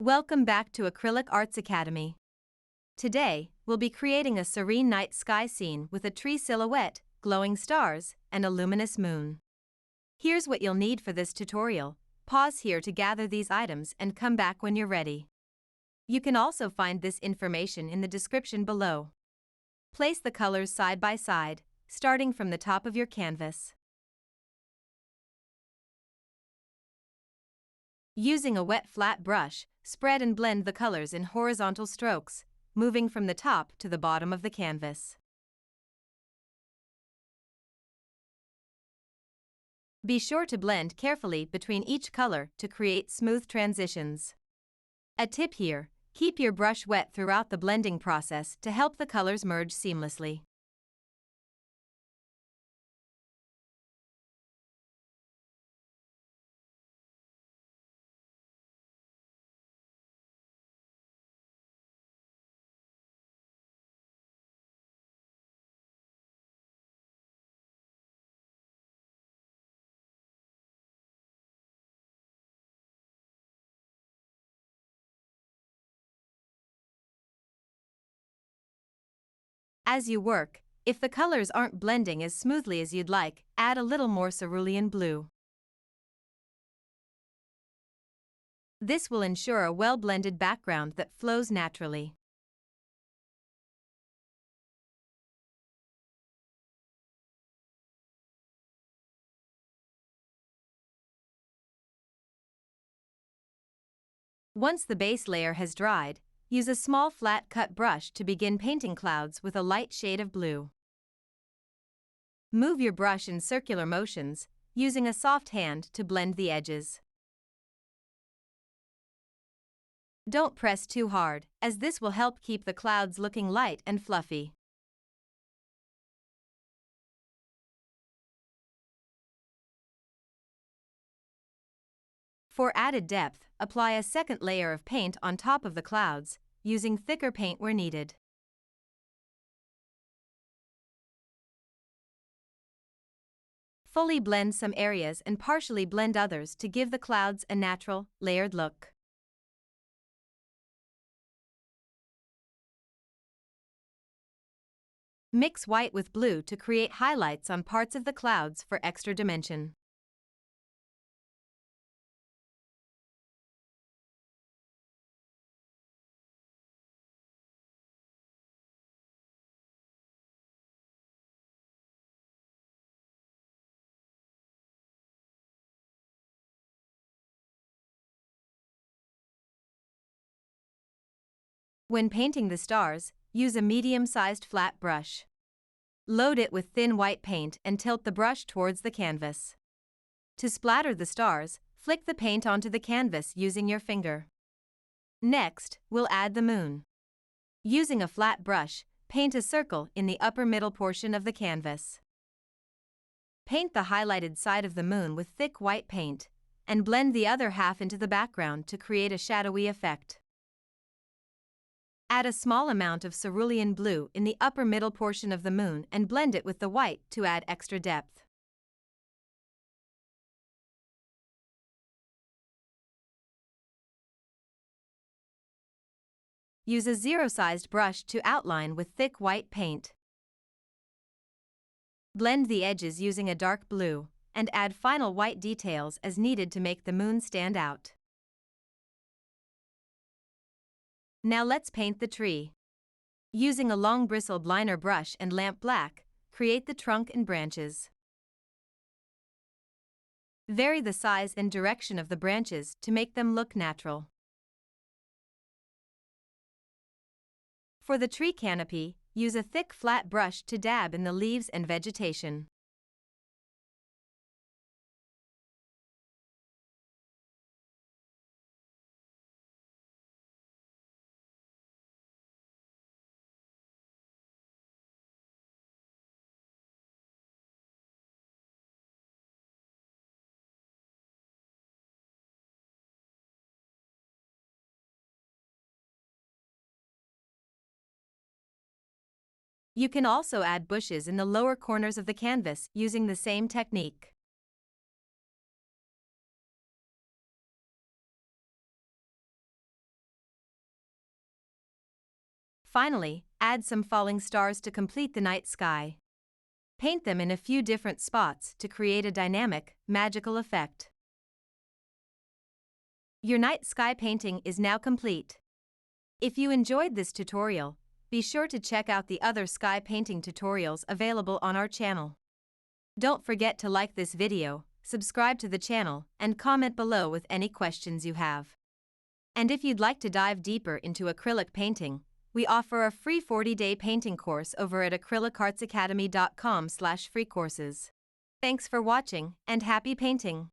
Welcome back to Acrylic Arts Academy. Today, we'll be creating a serene night sky scene with a tree silhouette, glowing stars, and a luminous moon. Here's what you'll need for this tutorial. Pause here to gather these items and come back when you're ready. You can also find this information in the description below. Place the colors side by side, starting from the top of your canvas. Using a wet flat brush, spread and blend the colors in horizontal strokes, moving from the top to the bottom of the canvas. Be sure to blend carefully between each color to create smooth transitions. A tip here: keep your brush wet throughout the blending process to help the colors merge seamlessly. As you work, if the colors aren't blending as smoothly as you'd like, add a little more cerulean blue. This will ensure a well-blended background that flows naturally. Once the base layer has dried, use a small flat-cut brush to begin painting clouds with a light shade of blue. Move your brush in circular motions, using a soft hand to blend the edges. Don't press too hard, as this will help keep the clouds looking light and fluffy. For added depth, apply a second layer of paint on top of the clouds, using thicker paint where needed. Fully blend some areas and partially blend others to give the clouds a natural, layered look. Mix white with blue to create highlights on parts of the clouds for extra dimension. When painting the stars, use a medium-sized flat brush. Load it with thin white paint and tilt the brush towards the canvas. To splatter the stars, flick the paint onto the canvas using your finger. Next, we'll add the moon. Using a flat brush, paint a circle in the upper middle portion of the canvas. Paint the highlighted side of the moon with thick white paint, and blend the other half into the background to create a shadowy effect. Add a small amount of cerulean blue in the upper middle portion of the moon and blend it with the white to add extra depth. Use a zero-sized brush to outline with thick white paint. Blend the edges using a dark blue, and add final white details as needed to make the moon stand out. Now let's paint the tree. Using a long bristled liner brush and lamp black, create the trunk and branches. Vary the size and direction of the branches to make them look natural. For the tree canopy, use a thick flat brush to dab in the leaves and vegetation. You can also add bushes in the lower corners of the canvas using the same technique. Finally, add some falling stars to complete the night sky. Paint them in a few different spots to create a dynamic, magical effect. Your night sky painting is now complete. If you enjoyed this tutorial, be sure to check out the other sky painting tutorials available on our channel. Don't forget to like this video, subscribe to the channel, and comment below with any questions you have. And if you'd like to dive deeper into acrylic painting, we offer a free 40-day painting course over at acrylicartsacademy.com/free courses. Thanks for watching and happy painting!